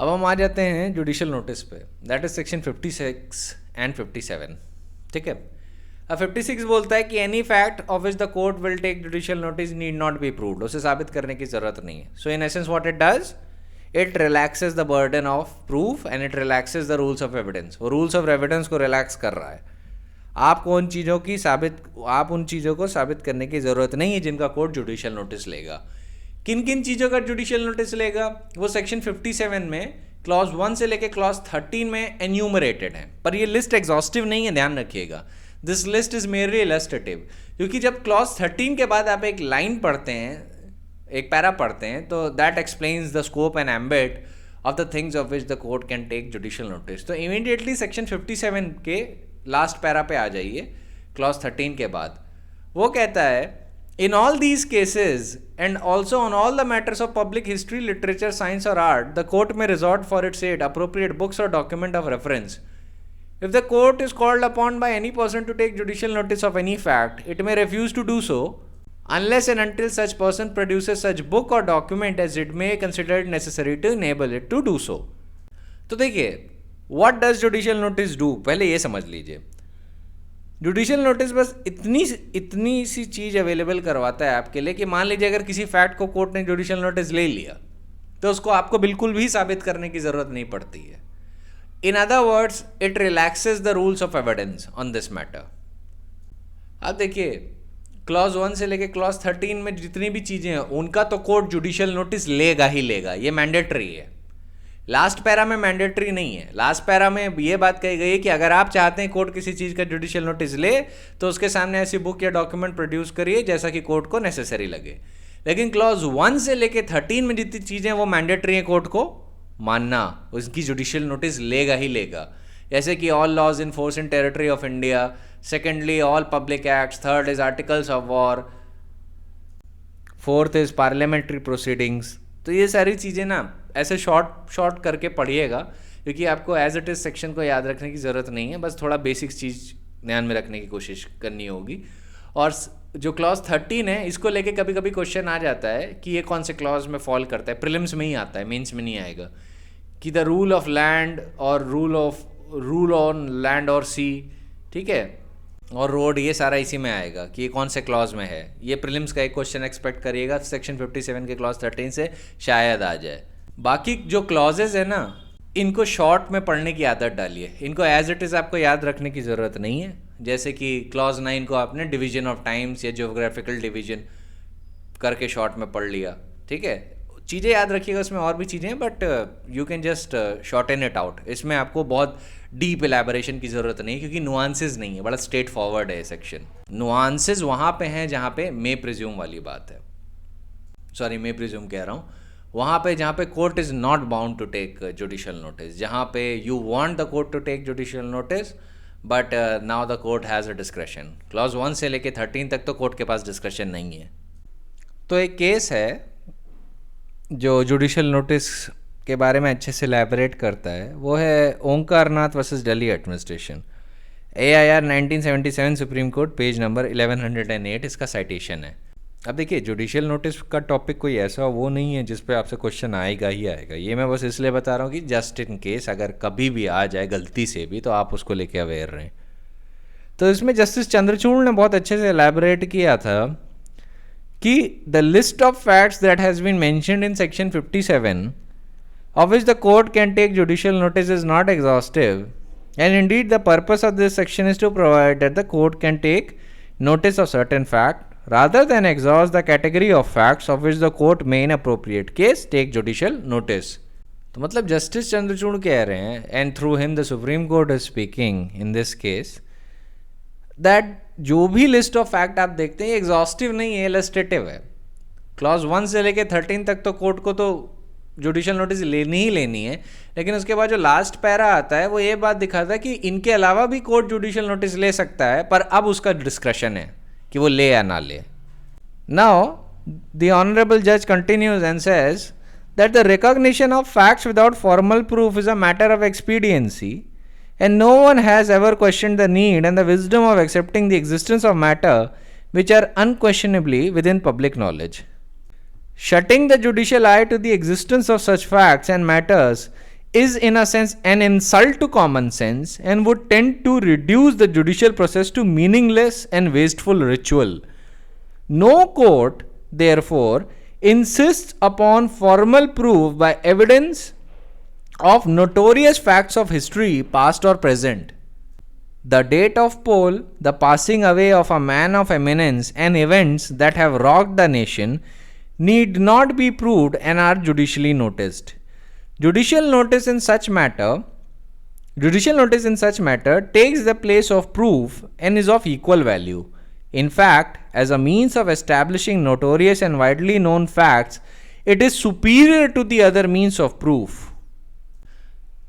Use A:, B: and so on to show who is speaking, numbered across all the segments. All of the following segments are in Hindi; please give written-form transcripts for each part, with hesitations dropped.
A: अब हम आ जाते हैं जुडिशियल नोटिस पे, दैट इज सेक्शन 56 एंड 57। ठीक है, अब 56 बोलता है कि any fact of which the court will take judicial notice need not be proved, उसे साबित करने की जरूरत नहीं है। So in essence what it does, it relaxes the burden of proof and it relaxes the rules of evidence. वो रूल्स ऑफ एविडेंस को रिलैक्स कर रहा है। आप उन चीज़ों को साबित करने की ज़रूरत नहीं है जिनका कोर्ट जुडिशियल नोटिस लेगा। किन किन चीज़ों का जुडिशियल नोटिस लेगा, वो सेक्शन 57 में क्लॉज 1 से लेके क्लॉज 13 में एन्यूमरेटेड है, पर ये लिस्ट एग्जॉस्टिव नहीं है, ध्यान रखिएगा। This list is merely illustrative, क्योंकि जब क्लॉज 13 के बाद आप एक लाइन पढ़ते हैं, एक पैरा पढ़ते हैं, तो that explains the scope and ambit of the things of which the court can take judicial notice. तो इमीडिएटली सेक्शन 57 के लास्ट पैरा पे आ जाइए, क्लॉज 13 के बाद। वो कहता है, in all these cases and also on all the matters of public history, literature, science और art, the court may resort for its aid appropriate books or document of reference. If the court is called upon by any person to take judicial notice of any fact, it may refuse to do so unless and until such person produces such book or document as it may consider it necessary to enable it to do so. तो देखिए, what does judicial notice do, पहले ये समझ लीजिए। जुडिशियल नोटिस बस इतनी सी चीज़ अवेलेबल करवाता है आपके लिए कि मान लीजिए अगर किसी फैक्ट को कोर्ट ने जुडिशियल नोटिस ले लिया तो उसको आपको बिल्कुल भी साबित करने की ज़रूरत नहीं पड़ती है। In other words, it relaxes the rules of evidence on this matter. अब देखिए, क्लॉज 1 से लेके क्लॉज 13 में जितनी भी चीज़ें हैं उनका तो कोर्ट जुडिशियल नोटिस लेगा ही लेगा, ये मैंडेटरी है। लास्ट पैरा में मैंडेटरी नहीं है। लास्ट पैरा में ये बात कही गई है कि अगर आप चाहते हैं कोर्ट किसी चीज़ का जुडिशियल नोटिस ले तो उसके सामने ऐसी बुक या डॉक्यूमेंट प्रोड्यूस करिए जैसा कि कोर्ट को नेसेसरी लगे। लेकिन क्लॉज 1 से लेके 13 में जितनी चीज़ें वो मैंडेटरी हैं कोर्ट को मानना, उसकी जुडिशियल नोटिस लेगा ही लेगा। जैसे कि all laws in force in territory of India, secondly all public acts, third is articles of war, fourth is parliamentary proceedings. तो ये सारी चीज़ें ना ऐसे शॉर्ट करके पढ़िएगा, क्योंकि आपको एज इट इज़ सेक्शन को याद रखने की ज़रूरत नहीं है, बस थोड़ा बेसिक चीज़ ध्यान में रखने की कोशिश करनी होगी। और जो क्लॉज 13 है इसको लेके कभी कभी क्वेश्चन आ जाता है कि ये कौन से क्लॉज में फॉल करता है, प्रीलिम्स में ही आता है, मेंस में नहीं आएगा, कि द रूल ऑफ लैंड और रूल ऑन लैंड और सी, ठीक है, और रोड, ये सारा इसी में आएगा कि ये कौन से क्लॉज में है। ये प्रीलिम्स का एक क्वेश्चन एक्सपेक्ट करिएगा, सेक्शन 57 के क्लॉज 13 से शायद आ जाए। बाकी जो क्लॉजेज है ना, इनको शॉर्ट में पढ़ने की आदत डालिए, इनको एज इट इज़ आपको याद रखने की ज़रूरत नहीं है। जैसे कि क्लॉज 9 को आपने डिवीजन ऑफ टाइम्स या जियोग्राफिकल डिवीजन करके शॉर्ट में पढ़ लिया, ठीक है। चीज़ें याद रखिएगा, उसमें और भी चीज़ें हैं, but you can just shorten it out. इसमें आपको बहुत डीप एलैबोरेशन की ज़रूरत नहीं है, क्योंकि नुआंसेस नहीं है, बड़ा स्ट्रेट फॉरवर्ड है सेक्शन। नुआंसेस वहाँ पे हैं जहाँ पे मे प्रिज्यूम वाली बात है, सॉरी मे प्रिज्यूम कह रहा हूँ, वहाँ पे जहाँ पे court is not bound to take judicial notice, जहाँ पे you want the court to take judicial notice but now the court has a discretion. Clause 1 से लेके 13 तक तो कोर्ट के पास डिस्क्रेशन नहीं है। तो एक केस है जो जुडिशियल नोटिस के बारे में अच्छे से एलैबोरेट करता है, वो है Omkarnath versus Delhi administration, AIR 1977 supreme court, page number 1108 इसका साइटेशन है। अब देखिए, जुडिशियल नोटिस का टॉपिक कोई ऐसा वो नहीं है जिस पे आपसे क्वेश्चन आएगा ही आएगा। ये मैं बस इसलिए बता रहा हूँ कि जस्ट इन केस अगर कभी भी आ जाए गलती से भी, तो आप उसको लेके अवेयर रहें। तो इसमें जस्टिस चंद्रचूड़ ने बहुत अच्छे से एलैबोरेट किया था कि the list of facts that has been mentioned in section 57 of which the court can take judicial notice is not exhaustive, and indeed the purpose of this section is to provide that the court can take notice of certain fact rather than exhaust the category of facts of which the court may in appropriate case take judicial notice. तो मतलब जस्टिस चंद्रचूड़ कह रहे हैं, and through him the Supreme Court is speaking in this case, that जो भी लिस्ट ऑफ फैक्ट आप देखते हैं ये एग्जॉस्टिव नहीं है, इलस्ट्रेटिव है। क्लॉज 1 से लेके 13 तक तो कोर्ट को तो जुडिशियल नोटिस लेनी ही लेनी है, लेकिन उसके बाद जो लास्ट पैरा आता है वो ये बात दिखाता है कि इनके अलावा भी कोर्ट जुडिशियल नोटिस ले सकता है, पर अब उसका डिस्क्रेशन है कि वो ले या ना ले। नाउ द ऑनरेबल जज continues and says that the recognition of facts without formal proof is a matter of expediency and no one has ever questioned the need and the wisdom of accepting the existence of matter which are unquestionably within public knowledge. Shutting the judicial eye to the existence of such facts and matters is in a sense an insult to common sense and would tend to reduce the judicial process to meaningless and wasteful ritual. No court, therefore, insists upon formal proof by evidence of notorious facts of history, past or present. The date of poll, the passing away of a man of eminence, and events that have rocked the nation need not be proved and are judicially noticed. Judicial notice in such matter takes the place of proof and is of equal value. In fact, as a means of establishing notorious and widely known facts, it is superior to the other means of proof.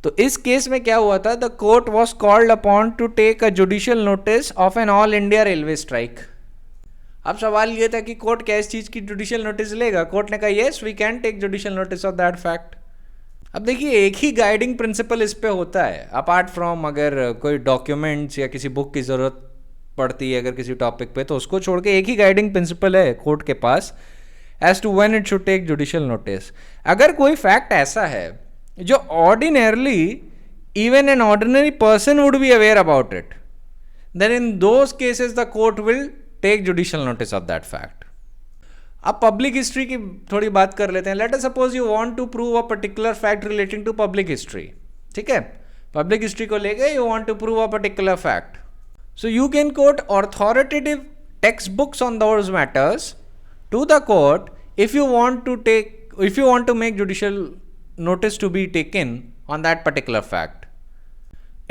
A: तो इस केस में क्या हुआ था? The court was called upon to take a judicial notice of an all India railway strike. अब सवाल ये था कि कोर्ट क्या इस चीज़ की जुडिशियल नोटिस लेगा? कोर्ट ने कहा yes we can take judicial notice of that fact. अब देखिए, एक ही गाइडिंग प्रिंसिपल इस पे होता है, अपार्ट फ्रॉम अगर कोई डॉक्यूमेंट्स या किसी बुक की ज़रूरत पड़ती है अगर किसी टॉपिक पे, तो उसको छोड़ के एक ही गाइडिंग प्रिंसिपल है कोर्ट के पास as to when it should take judicial notice. अगर कोई फैक्ट ऐसा है जो ordinarily even an ordinary person would be aware about it, then in those cases the court will take judicial notice of that fact. अब पब्लिक हिस्ट्री की थोड़ी बात कर लेते हैं. Let us suppose you want to prove a particular fact relating to public history. ठीक है, पब्लिक हिस्ट्री को लेके you want to prove a particular fact. So you can quote authoritative text books on those matters to the court if you want to make judicial notice to be taken on that particular fact.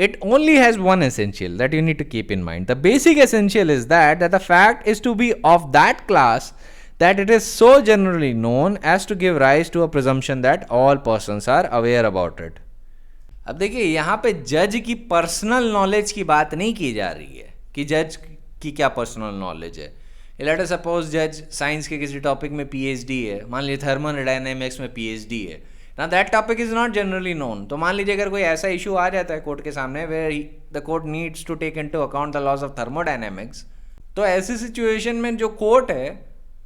A: It only has one essential that you need to keep in mind. The basic essential is that the fact is to be of that class that it is so generally known as to give rise to a presumption that all persons are aware about it. अब देखिए, यहाँ पे जज की पर्सनल नॉलेज की बात नहीं की जा रही है कि जज की क्या पर्सनल नॉलेज है. लेट अस सपोज जज साइंस के किसी टॉपिक में पीएचडी है, मान लीजिए थर्मोडायनेमिक्स में पीएचडी है. ना that topic is not generally known. तो मान लीजिए अगर कोई ऐसा इशू आ जाता है कोर्ट के सामने where the court needs to take into account the laws of thermodynamics, तो ऐसी सिचुएशन में जो कोर्ट है,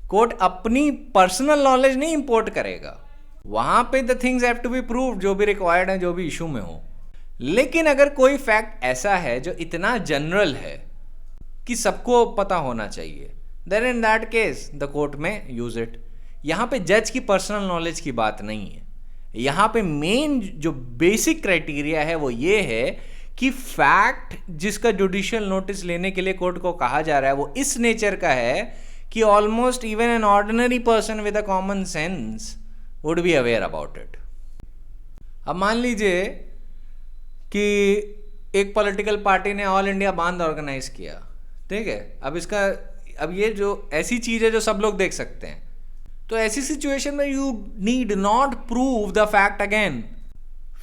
A: कोर्ट अपनी पर्सनल नॉलेज नहीं इंपोर्ट करेगा. वहां पे the things have to be proved जो भी रिक्वायर्ड है, जो भी इशू में हो. लेकिन अगर कोई फैक्ट ऐसा है जो इतना जनरल है कि सबको पता होना चाहिए, then in that case the court may use it. यहाँ पे जज की पर्सनल नॉलेज की बात नहीं है. यहाँ पे मेन जो बेसिक क्राइटेरिया है वो ये है कि फैक्ट जिसका जुडिशियल नोटिस लेने के लिए कोर्ट को कहा जा रहा है वो इस नेचर का है कि almost even an ordinary person with a common sense would be aware about it. अब मान लीजिए कि एक पॉलिटिकल पार्टी ने ऑल इंडिया बांध ऑर्गेनाइज किया. ठीक है, अब ये जो ऐसी चीज है जो सब लोग देख सकते हैं, तो ऐसी सिचुएशन में you need not prove the fact again.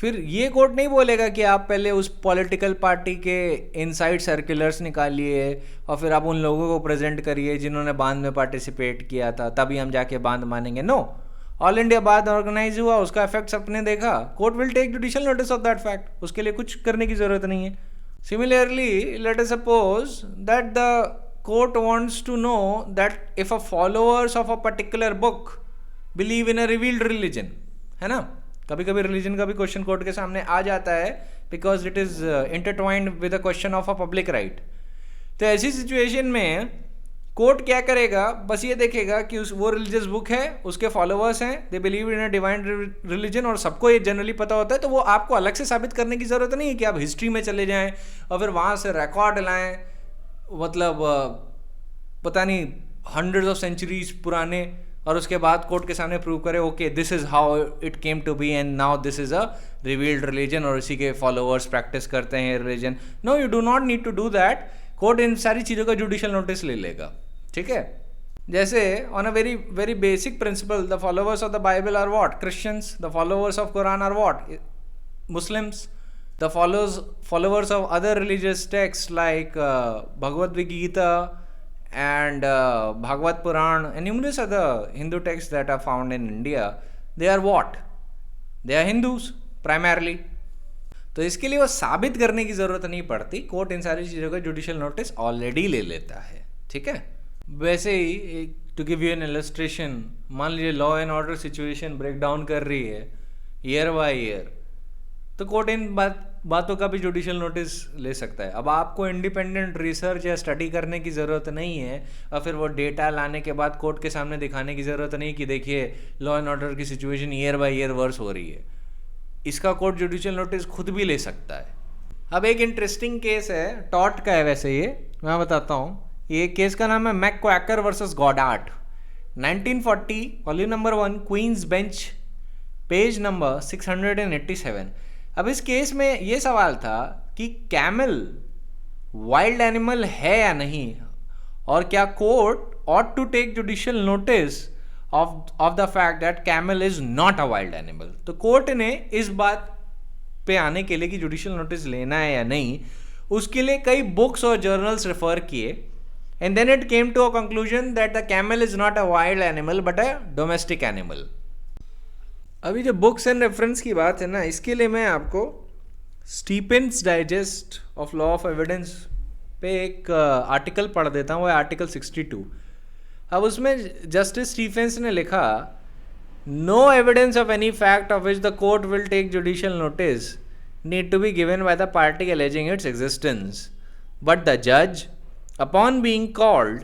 A: फिर ये कोर्ट नहीं बोलेगा कि आप पहले उस पॉलिटिकल पार्टी के इनसाइड सर्कुलर्स निकालिए और फिर आप उन लोगों को प्रेजेंट करिए जिन्होंने बांध में पार्टिसिपेट किया था, तभी हम जाके बांध मानेंगे. No, all India bandh organise हुआ, उसका इफेक्ट अपने देखा, court will take judicial notice of that fact. उसके लिए कुछ करने की जरूरत नहीं है. Similarly let us suppose that the court wants to know that if a followers of a particular book believe in a revealed religion, है ना, कभी कभी रिलीजन का भी क्वेश्चन कोर्ट के सामने आ जाता है because it is intertwined with the question of a public right. तो ऐसी सिचुएशन में कोर्ट क्या करेगा? बस ये देखेगा कि वो रिलीजियस बुक है, उसके फॉलोअर्स हैं, they believe in a divine religion, और सबको ये जनरली पता होता है. तो वो आपको अलग से साबित करने की जरूरत नहीं है कि आप हिस्ट्री में चले जाएं और फिर वहाँ से रिकॉर्ड लाएं, मतलब पता नहीं हंड्रेड्स ऑफ सेंचुरीज पुराने, और उसके बाद कोर्ट के सामने प्रूव करे okay this is how it came to be and now this is a revealed religion और इसी के फॉलोअर्स प्रैक्टिस करते हैं religion. No, you do not need to do that. Court इन सारी चीज़ों का जुडिशियल नोटिस ले लेगा. ठीक है, जैसे on a very very basic principle, the followers of the Bible are what? Christians. The followers of Quran are what? Muslims. The followers of other religious texts like Bhagavad Gita and Bhagavad Puran and numerous other Hindu texts that are found in India, they are what? They are Hindus primarily. तो इसके लिए वो साबित करने की जरूरत नहीं पड़ती. कोर्ट इन सारी चीज़ों का जुडिशियल नोटिस ऑलरेडी ले लेता है. ठीक है, वैसे ही to give you an illustration, मान लीजिए law and order situation break down कर रही है ईयर बाय ईयर, तो कोर्ट इन बातों का भी जुडिशियल नोटिस ले सकता है। अब आपको इंडिपेंडेंट रिसर्च या स्टडी करने की ज़रूरत नहीं है और फिर वो डेटा लाने के बाद कोर्ट के सामने दिखाने की ज़रूरत नहीं कि देखिए लॉ एंड ऑर्डर की situation year by year worse हो रही है। इसका कोर्ट जुडिशियल नोटिस खुद भी ले सकता है। अब एक इंटरेस्टिंग केस है, टॉट का है वैसे, ये मैं बताता हूँ। ये केस का नाम है McQuaker versus Goddard, 1940, volume number 1, queen's bench, page number 687। अब इस केस में ये सवाल था कि कैमल वाइल्ड एनिमल है या नहीं, और क्या court ought to take judicial notice of the fact that camel is not a wild animal. तो कोर्ट ने इस बात पे आने के लिए कि जुडिशियल नोटिस लेना है या नहीं, उसके लिए कई बुक्स और जर्नल्स रेफर किए, and then it came to a conclusion that the camel is not a wild animal but a domestic animal. अभी जो बुक्स एंड रेफरेंस की बात है ना, इसके लिए मैं आपको Stephen's digest of law of evidence पे एक आर्टिकल पढ़ देता हूँ, वो आर्टिकल 62। अब उसमें जस्टिस स्टीफेंस ने लिखा, no evidence of any fact of which the court will take judicial notice need to be given by the party alleging its existence, but the जज upon being called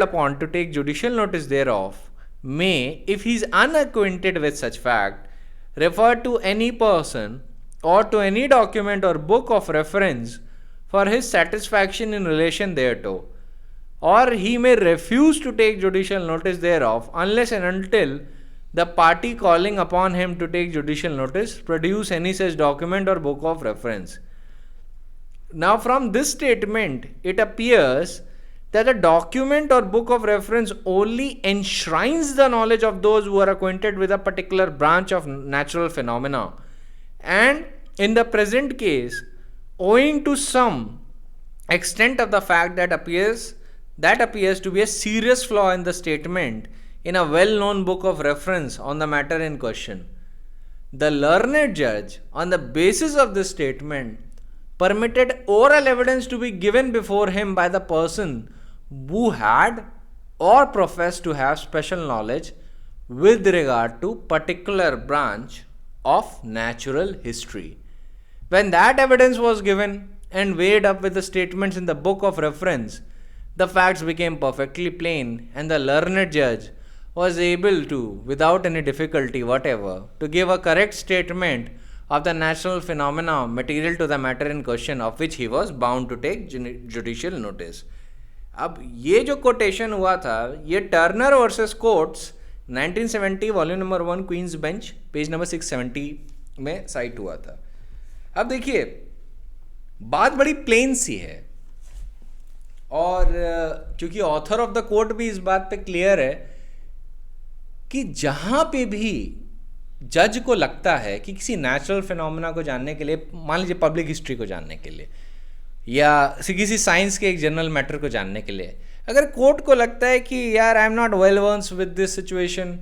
A: upon to take judicial notice thereof may, if he is unacquainted with such fact, refer to any person or to any document or book of reference for his satisfaction in relation thereto, or he may refuse to take judicial notice thereof unless and until the party calling upon him to take judicial notice produce any such document or book of reference. Now from this statement it appears that a document or book of reference only enshrines the knowledge of those who are acquainted with a particular branch of natural phenomena, and in the present case, owing to some extent of the fact that appears to be a serious flaw in the statement in a well-known book of reference on the matter in question, the learned judge, on the basis of this statement, permitted oral evidence to be given before him by the person who had or professed to have special knowledge with regard to particular branch of natural history. When that evidence was given and weighed up with the statements in the book of reference, the facts became perfectly plain, and the learned judge was able to, without any difficulty whatever, to give a correct statement of the natural phenomena material to the matter in question, of which he was bound to take judicial notice. अब ये जो कोटेशन हुआ था, ये Turner versus courts 1970, volume number 1, queen's bench, page number 670 में साइट हुआ था। अब देखिए, बात बड़ी प्लेन सी है, और क्योंकि ऑथर ऑफ द कोर्ट भी इस बात पे क्लियर है कि जहाँ पे भी जज को लगता है कि किसी नेचुरल फिनोमेना को जानने के लिए, मान लीजिए पब्लिक हिस्ट्री को जानने के लिए या किसी साइंस के एक जनरल मैटर को जानने के लिए, अगर कोर्ट को लगता है कि यार आई एम नॉट वेल वर्न्स with this situation,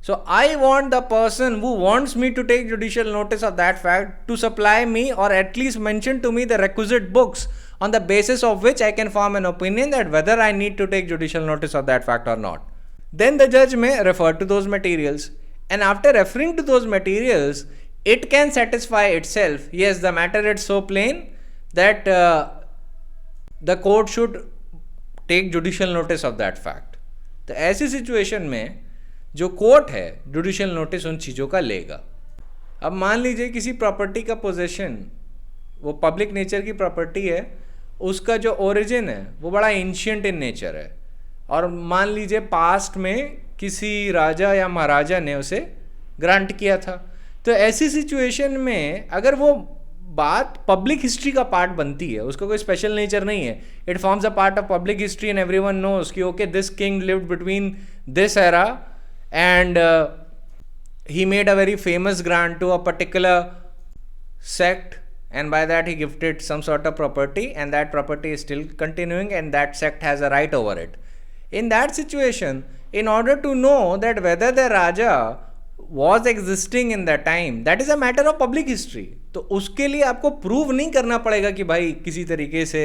A: so I want the person who wants me to take judicial notice of that fact to supply me or at least mention to me the requisite books on the basis of which I can form an opinion that whether I need to take judicial notice of that fact or not. Then the judge may refer to those materials, and after referring to those materials, it can satisfy itself, yes, the matter is so plain that the court should take judicial notice of that fact. तो ऐसी सिचुएशन में जो कोर्ट है जुडिशियल नोटिस उन चीज़ों का लेगा। अब मान लीजिए किसी प्रॉपर्टी का पोजेशन, वो पब्लिक नेचर की प्रॉपर्टी है, उसका जो ओरिजिन है वो बड़ा एंशियंट इन नेचर है, और मान लीजिए पास्ट में किसी राजा या महाराजा ने उसे ग्रांट किया था, तो ऐसी सिचुएशन में अगर वो बात पब्लिक हिस्ट्री का पार्ट बनती है, उसका कोई स्पेशल नेचर नहीं है, it forms a part of public history and everyone knows कि okay this king lived between this era and he made a very famous grant to a particular sect, and by that he gifted some sort of property, and that property is still continuing and that sect has a right over it. In that situation, in order to know that whether the Raja was existing in that time, that is a matter of public history. तो उसके लिए आपको प्रूव नहीं करना पड़ेगा कि भाई किसी तरीके से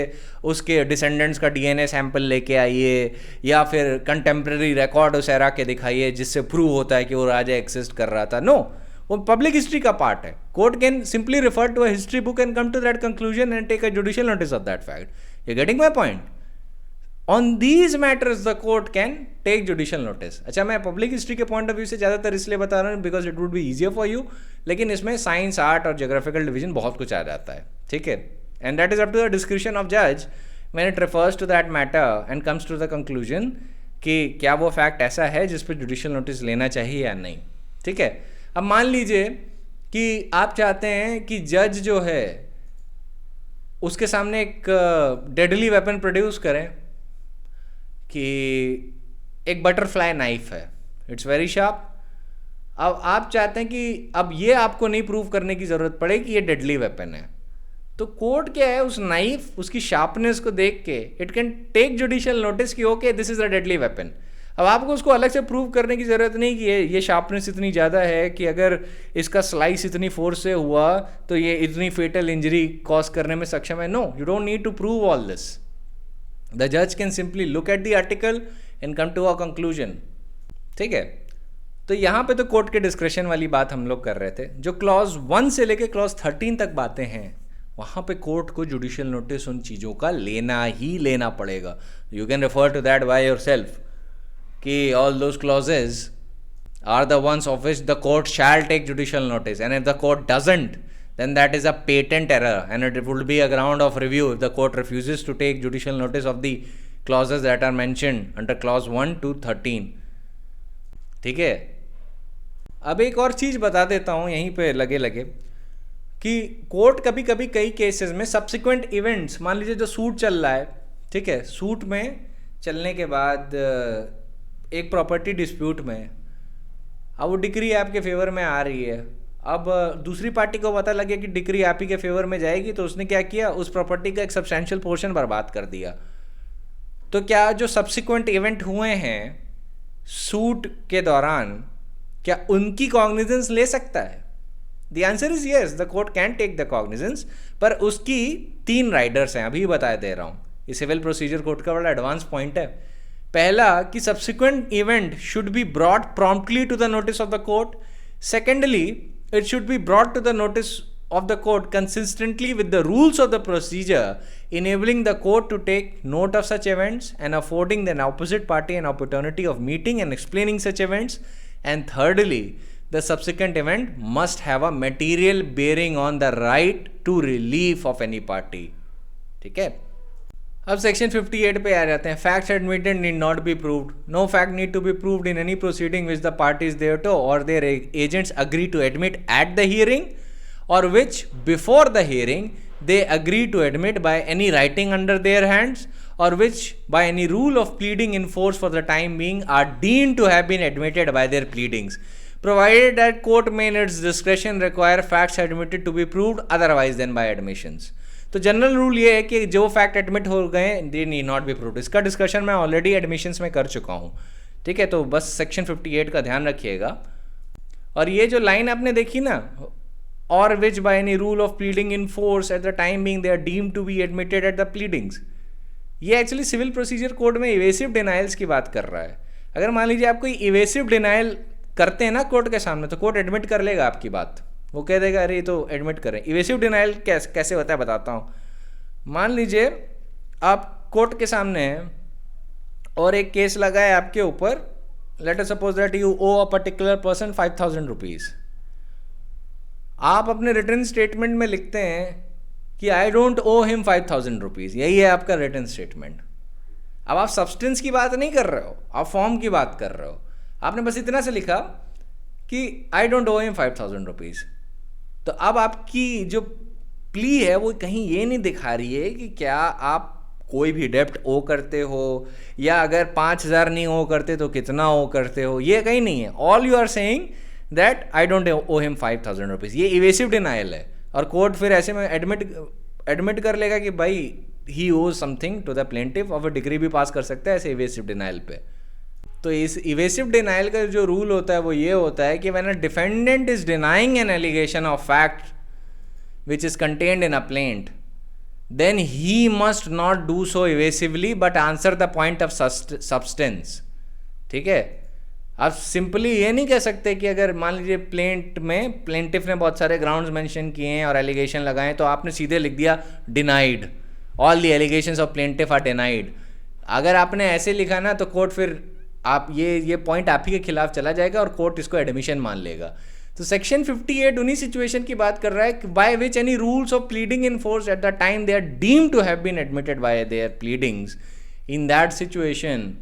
A: उसके डिसेंडेंट्स का डीएनए सैंपल लेके आइए या फिर कंटेम्प्रेरी रिकॉर्ड उस एरा के दिखाइए जिससे प्रूव होता है कि वो राजा एग्जिस्ट कर रहा था। नो, वो पब्लिक हिस्ट्री का पार्ट है. Court can simply refer to a history book and come to that conclusion and take a judicial notice of that fact. You getting my point? On these matters the court can take judicial notice. अच्छा, मैं पब्लिक हिस्ट्री के पॉइंट ऑफ व्यू से ज़्यादातर इसलिए बता रहा हूँ because it would be easier for you, लेकिन इसमें साइंस, आर्ट और जोग्राफिकल डिवीजन बहुत कुछ आ जाता है. ठीक है, and that is up to the description of जज when it refers to that matter and comes to the conclusion कि क्या वो फैक्ट ऐसा है जिस पर जुडिशियल नोटिस लेना चाहिए या नहीं. ठीक है, अब मान लीजिए कि आप चाहते हैं कि जज जो है उसके सामने एक डेडली वेपन प्रोड्यूस करें कि एक बटरफ्लाई नाइफ है, इट्स वेरी शार्प. अब आप चाहते हैं कि अब ये आपको नहीं प्रूव करने की ज़रूरत पड़े कि ये डेडली वेपन है, तो कोर्ट क्या है, उस नाइफ, उसकी शार्पनेस को देख के it can take judicial notice कि okay this is a deadly weapon. अब आपको उसको अलग से प्रूव करने की ज़रूरत नहीं कि ये शार्पनेस इतनी ज़्यादा है कि अगर इसका स्लाइस इतनी फोर्स से हुआ तो ये इतनी फेटल इंजरी कॉज करने में सक्षम है. No, you don't need to prove all this. The जज can simply look at the article and come to a conclusion. ठीक है, तो यहाँ पे तो कोर्ट के डिस्क्रिप्शन वाली बात हम लोग कर रहे थे. जो क्लॉज 1 से लेके क्लॉज 13 तक बातें हैं, वहाँ पे कोर्ट को जुडिशियल नोटिस उन चीज़ों का लेना ही लेना पड़ेगा. You can refer to that by yourself कि all those clauses are the ones of which the court shall take judicial notice, and if the court doesn't, then that is a patent error and it would be a ground of review if the court refuses to take judicial notice of the clauses that are mentioned under clause 1 to 13. ठीक है, अब एक और चीज़ बता देता हूँ यहीं पे लगे लगे कि कोर्ट कभी कभी कई केसेस में सब्सिक्वेंट इवेंट्स, मान लीजिए जो सूट चल रहा है, ठीक है, सूट में चलने के बाद एक प्रॉपर्टी डिस्प्यूट में, अब वो डिक्री आपके फेवर में आ रही है. अब दूसरी पार्टी को पता लगे कि डिक्री आप ही के फेवर में जाएगी, तो उसने क्या किया, उस प्रॉपर्टी का एक सब्सटेंशियल पोर्शन बर्बाद कर दिया. तो क्या जो सब्सिक्वेंट इवेंट हुए हैं सूट के दौरान, क्या उनकी कॉग्निजेंस ले सकता है? The answer is yes, the court can take the cognizance, पर उसकी 3 राइडर्स हैं, अभी बता दे रहा हूँ. ये सिविल प्रोसीजर कोर्ट का बड़ा एडवांस पॉइंट है. पहला कि subsequent event should be brought promptly to the notice of the court. Secondly, it should be brought to the notice of the court consistently with the rules of the procedure, enabling the court to take note of such events and affording the opposite party an opportunity of meeting and explaining such events. And thirdly, the subsequent event must have a material bearing on the right to relief of any party. ठीक है, अब सेक्शन 58 पे आ जाते हैं. Facts admitted need not be proved. No fact need to be proved in any proceeding which the parties there or their agents agree to admit at the hearing, or which before the hearing they agree to admit by any writing under their hands, or which by any rule of pleading in force for the time being are deemed to have been admitted by their pleadings, provided that court may in its discretion require facts admitted to be proved otherwise than by admissions. तो जनरल रूल ये है कि जो फैक्ट एडमिट हो गए they need not be proved. इसका डिस्कशन मैं ऑलरेडी एडमिशंस में कर चुका हूँ. ठीक है, तो बस सेक्शन 58 का ध्यान रखिएगा. और ये जो लाइन आपने देखी ना, or which by any rule of pleading in force at the time being they are deemed to be admitted at the pleadings, ये एक्चुअली सिविल प्रोसीजर कोड में इवेसिव डिनाइल्स की बात कर रहा है. अगर मान लीजिए आप कोई इवेसिव डिनाइल करते हैं ना कोर्ट के सामने, तो कोर्ट एडमिट कर लेगा आपकी बात. वो कह देगा अरे तो एडमिट करें. इवेसिव डिनाइल कैसे होता है बताता हूँ. मान लीजिए आप कोर्ट के सामने हैं और एक केस लगा है आपके ऊपर. Let us suppose that you owe a particular person 5,000 rupees. आप अपने रिटर्न स्टेटमेंट में लिखते हैं कि I don't owe him 5,000 rupees. यही है आपका रिटर्न स्टेटमेंट. अब आप सब्सटेंस की बात नहीं कर रहे हो, आप फॉर्म की बात कर रहे हो. आपने बस इतना से लिखा कि I don't owe him 5,000 rupees. तो अब आपकी जो प्ली है वो कहीं ये नहीं दिखा रही है कि क्या आप कोई भी डेप्ट ओ करते हो, या अगर 5,000 नहीं ओ करते तो कितना ओ करते हो. ये कहीं नहीं है. All you are saying that I don't owe him 5,000 rupees. ये इवेसिव डिनाइल है. और कोर्ट फिर ऐसे में एडमिट कर लेगा कि भाई ही ओज समथिंग टू द प्लेंटिफ, और फिर डिग्री भी पास कर सकता है ऐसे इवेसिव डिनाइल पे. तो इस इवेसिव डिनाइल का जो रूल होता है वो ये होता है कि when a defendant is denying an allegation of fact which is contained in a plaint, then he must not do so evasively but answer the point of substance. ठीक है, आप सिंपली ये नहीं कह सकते कि अगर मान लीजिए प्लेंटिफ ने बहुत सारे ग्राउंड्स मेंशन किए हैं और एलिगेशन लगाए तो आपने सीधे लिख दिया denied, all the allegations of plaintiff are denied. अगर आपने ऐसे लिखा ना तो कोर्ट फिर आप ये पॉइंट आप ही के खिलाफ चला जाएगा और कोर्ट इसको एडमिशन मान लेगा। तो सेक्शन 58 उन्हीं सिचुएशन की बात कर रहा है by which any rules of pleading in force at the time they are deemed to have been admitted by their pleadings, in that situation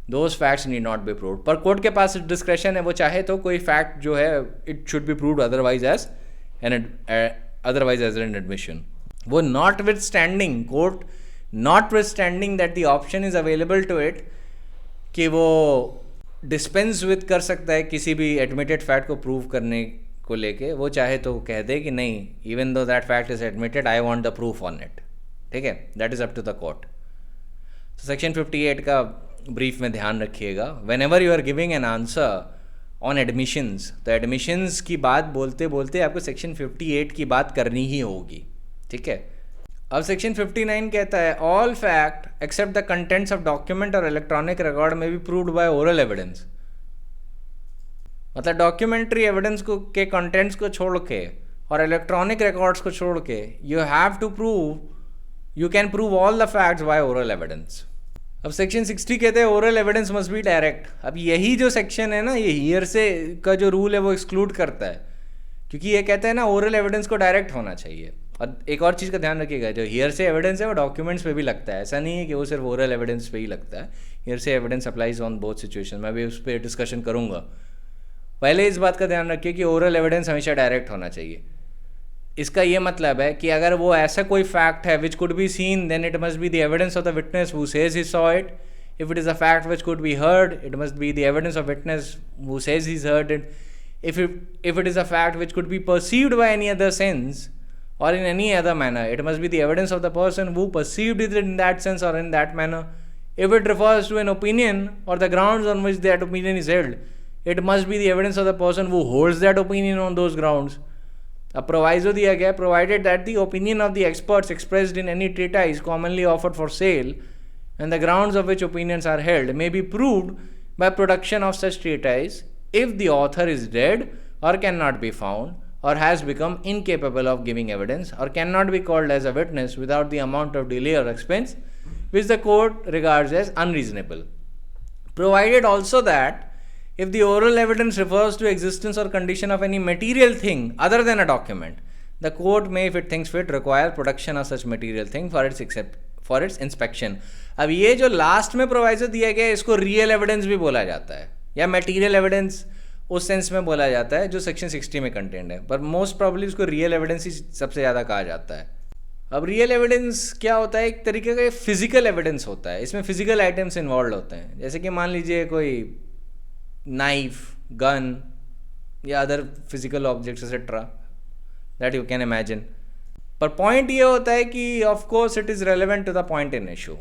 A: those facts need not be proved. पर कोर्ट के पास डिस्क्रेशन है, वो चाहे तो कोई फैक्ट जो है it should be proved otherwise as an admission. वो notwithstanding court, notwithstanding that the option is available to it कि वो डिस्पेंस विथ कर सकता है किसी भी एडमिटेड फैक्ट को प्रूव करने को लेके, वो चाहे तो कह दे कि नहीं even though that fact is admitted I want the proof on it. ठीक है, that is up to the court. Section 58 का ब्रीफ में ध्यान रखिएगा। Whenever you are giving an answer on admissions, तो एडमिशंस की बात बोलते बोलते आपको सेक्शन 58 की बात करनी ही होगी। ठीक है, अब सेक्शन 59 कहता है all fact except the contents of document और इलेक्ट्रॉनिक रिकॉर्ड में be proved by oral evidence. मतलब डॉक्यूमेंट्री एविडेंस को के कंटेंट्स को छोड़ के और इलेक्ट्रॉनिक रिकॉर्ड्स को छोड़ के you have to prove, you can prove all the facts by oral evidence. अब सेक्शन 60 कहते हैं oral evidence must be direct. अब यही जो सेक्शन है ना, ये हियर से का जो रूल है वो एक्सक्लूड करता है, क्योंकि ये कहता है ना ओरल एविडेंस को डायरेक्ट होना चाहिए। और एक और चीज़ का ध्यान रखिएगा, जो हियर से एविडेंस है वो डॉक्यूमेंट्स पे भी लगता है, ऐसा नहीं है कि वो सिर्फ ओरल एविडेंस पे ही लगता है। हियर से evidence applies on both situation, मैं भी उस पर डिस्कशन करूँगा। पहले इस बात का ध्यान रखिए कि ओरल एविडेंस हमेशा डायरेक्ट होना चाहिए। इसका ये मतलब है कि अगर वो ऐसा कोई फैक्ट है which could be seen, then it must be the evidence of the witness who says he saw it. If it is a fact which could be heard, it must be the evidence of witness who says he heard it. If it is a fact which could be perceived by any other sense or in any other manner, it must be the evidence of the person who perceived it in that sense or in that manner. If it refers to an opinion or the grounds on which that opinion is held, it must be the evidence of the person who holds that opinion on those grounds. A proviso दिया गया, provided that the opinion of the experts expressed in any treatise commonly offered for sale and the grounds of which opinions are held may be proved by production of such treatise if the author is dead or cannot be found or has become incapable of giving evidence or cannot be called as a witness without the amount of delay or expense which the court regards as unreasonable. Provided also that if the oral evidence refers to existence or condition of any material thing other than a document, the court may, if it thinks fit, require production of such material thing for its inspection. अब ये जो लास्ट में प्रोवाइजर दिया गया है इसको रियल एविडेंस भी बोला जाता है या मटेरियल एविडेंस उस सेंस में बोला जाता है जो सेक्शन 60 में कंटेंट है, पर मोस्ट प्रॉब्ली उसको रियल एविडेंस ही सबसे ज़्यादा कहा जाता है। अब रियल एविडेंस क्या होता है? एक तरीके का फिजिकल एविडेंस होता है, इसमें फिजिकल आइटम्स इन्वॉल्व होते हैं, जैसे कि मान लीजिए कोई नाइफ, गन या other physical objects etcetera that you can imagine. पर पॉइंट ये होता है कि of course it is relevant to the point in issue.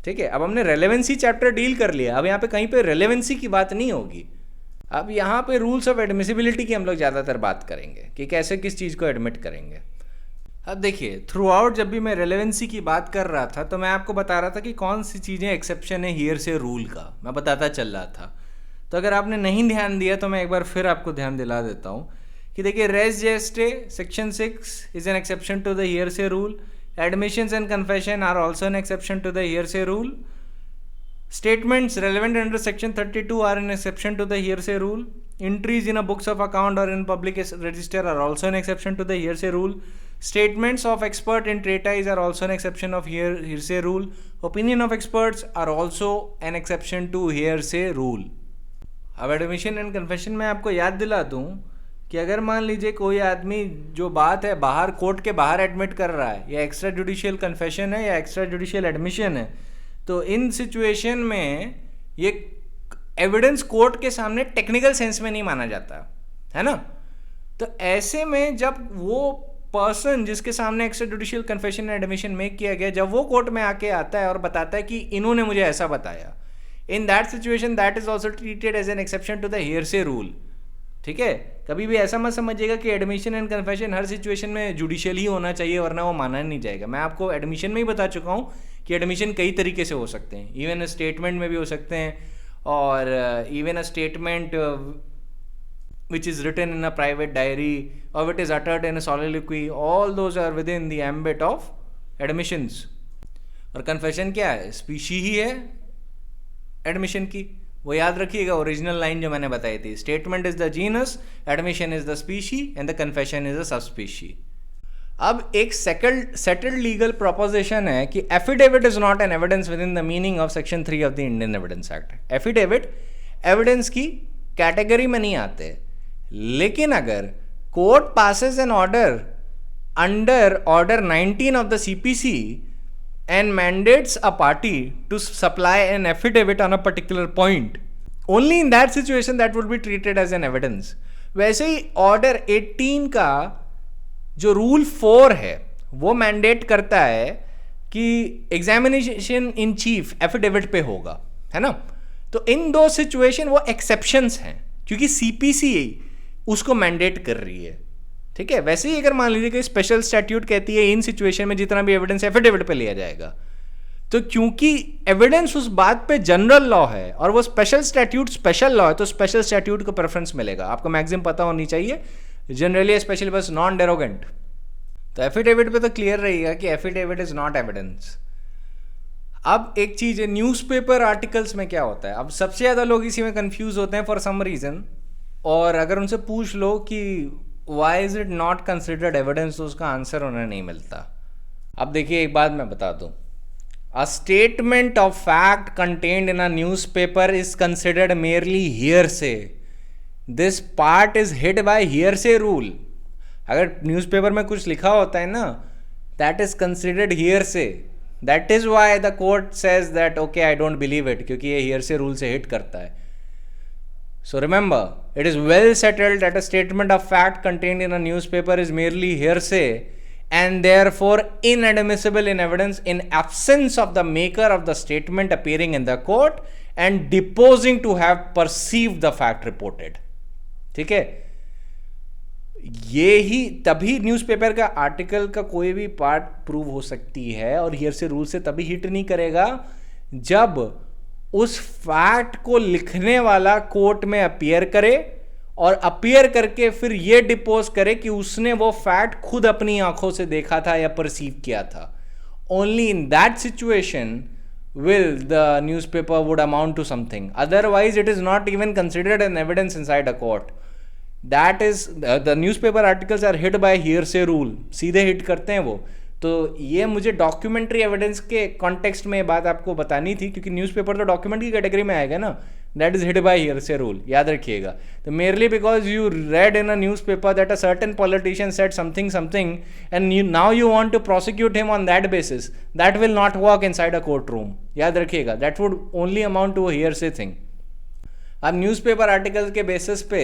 A: ठीक है, अब हमने रेलेवेंसी चैप्टर डील कर लिया, अब यहाँ पे कहीं पे रेलेवेंसी की बात नहीं होगी। अब यहाँ पे रूल्स ऑफ एडमिसिबिलिटी की हम लोग ज़्यादातर बात करेंगे कि कैसे किस चीज़ को एडमिट करेंगे। अब देखिए, थ्रू आउट जब भी मैं रेलेवेंसी की बात कर रहा था तो मैं आपको बता रहा था कि कौन सी चीज़ें एक्सेप्शन है हियर से रूल का, मैं बताता चल रहा था। तो अगर आपने नहीं ध्यान दिया तो मैं एक बार फिर आपको ध्यान दिला देता हूँ कि देखिए, res gestae section 6 is an exception to the hearsay rule. Admissions and confession are also an exception to the hearsay rule. Statements relevant under section 32 are an exception to the hearsay rule. Entries in a books of account or in public register are also an exception to the hearsay rule. Statements of expert in treatise are also an exception of hearsay rule. Opinion of experts are also an exception to hearsay rule. अब एडमिशन एंड कन्फेशन में आपको याद दिला दूँ कि अगर मान लीजिए कोई आदमी जो बात है बाहर कोर्ट के बाहर एडमिट कर रहा है, या एक्स्ट्रा जुडिशियल कन्फेशन है या एक्स्ट्रा जुडिशियल एडमिशन है, तो इन सिचुएशन में ये एविडेंस कोर्ट के सामने टेक्निकल सेंस में नहीं माना जाता है ना। तो ऐसे में जब वो पर्सन जिसके सामने extra judicial confession admission make किया गया, जब वो कोर्ट में आके आता है और बताता है कि इन्होंने मुझे ऐसा बताया, in that situation that is also treated as an exception to the hearsay rule. ठीक है, कभी भी ऐसा मत समझिएगा कि एडमिशन एंड कन्फेशन हर सिचुएशन में जुडिशियल ही होना चाहिए वरना वो माना नहीं जाएगा। मैं आपको एडमिशन में ही बता चुका हूँ कि एडमिशन कई तरीके से हो सकते हैं, इवन स्टेटमेंट में भी हो सकते हैं or even a statement which is written in a private diary or which is uttered in a soliloquy, all those are within the ambit of admissions. और कन्फेशन क्या है? स्पीशी ही है एडमिशन की. वो याद रखिएगा, ओरिजिनल लाइन जो मैंने बताई थी, statement is the genus, admission is the species and the confession is the subspecies. अब एक सेटल्ड लीगल प्रोपोजिशन है कि affidavit is not an evidence within the meaning of section 3 of the Indian Evidence Act. Affidavit evidence की कैटेगरी में नहीं आते, लेकिन अगर court passes an order under order 19 of the CPC and mandates a party to supply an affidavit on a particular point, only in that situation that would be treated as an evidence. वैसे ही ऑर्डर 18 का जो रूल 4 है वो मैंडेट करता है कि एग्जामिनेशन इन चीफ एफिडेविट पे होगा, है ना. तो इन दो सिचुएशन वो एक्सेप्शंस हैं क्योंकि सीपीसी उसको मैंडेट कर रही है. ठीक है. वैसे ही अगर मान लीजिए कि स्पेशल स्टैट्यूट कहती है इन सिचुएशन में जितना भी एविडेंस एफिडेविट पे लिया जाएगा, तो क्योंकि एविडेंस उस बात पे जनरल लॉ है और वो स्पेशल स्टैट्यूट स्पेशल लॉ है, तो स्पेशल स्टैट्यूट को प्रेफरेंस मिलेगा. आपको मैक्सिमम पता होनी चाहिए, जनरली स्पेशली बस नॉन डेरोगेंट. तो एफिडेविट पे तो क्लियर रहेगा कि एफिडेविट इज नॉट एविडेंस. अब एक चीज है, न्यूज़पेपर आर्टिकल्स में क्या होता है. अब सबसे ज्यादा लोग इसी में कंफ्यूज होते हैं फॉर सम रीजन, और अगर उनसे पूछ लो कि why is it not considered evidence, तो उसका आंसर उन्हें नहीं मिलता. अब देखिए एक बात मैं बता दूं, a statement of fact contained in a newspaper is considered merely hearsay. This part is hit by hearsay rule. अगर न्यूज़पेपर में कुछ लिखा होता है ना, that is considered hearsay. That is why the court says that okay I don't believe it, क्योंकि ये हियरसे रूल से हिट करता है. So remember, it is well settled that a statement of fact contained in a newspaper is merely hearsay and therefore inadmissible in evidence in absence of the maker of the statement appearing in the court and deposing to have perceived the fact reported. ठीक है. ये ही तभी न्यूज़पेपर का आर्टिकल का कोई भी पार्ट प्रूव हो सकती है और हियरसे रूल से तभी हिट नहीं करेगा जब उस फैक्ट को लिखने वाला कोर्ट में अपीयर करे और अपीयर करके फिर ये डिपोज करे कि उसने वो फैक्ट खुद अपनी आंखों से देखा था या परसीव किया था. Only in that situation will the newspaper would amount to something. Otherwise, it is not even considered an evidence inside a court. That is, the newspaper articles are hit by hearsay rule. सीधे हिट करते हैं वो. तो ये मुझे डॉक्यूमेंट्री एविडेंस के कॉन्टेक्स्ट में बात आपको बतानी थी, क्योंकि न्यूज़पेपर तो डॉक्यूमेंट की कैटेगरी में आएगा ना. That is hit by hearsay rule, याद रखिएगा. तो merely because you read in a newspaper that a certain politician said something and now you want to prosecute him on that basis, that will not work inside a court room. याद रखिएगा, that would only amount to a hearsay thing. अब न्यूज़पेपर आर्टिकल्स के बेसिस पे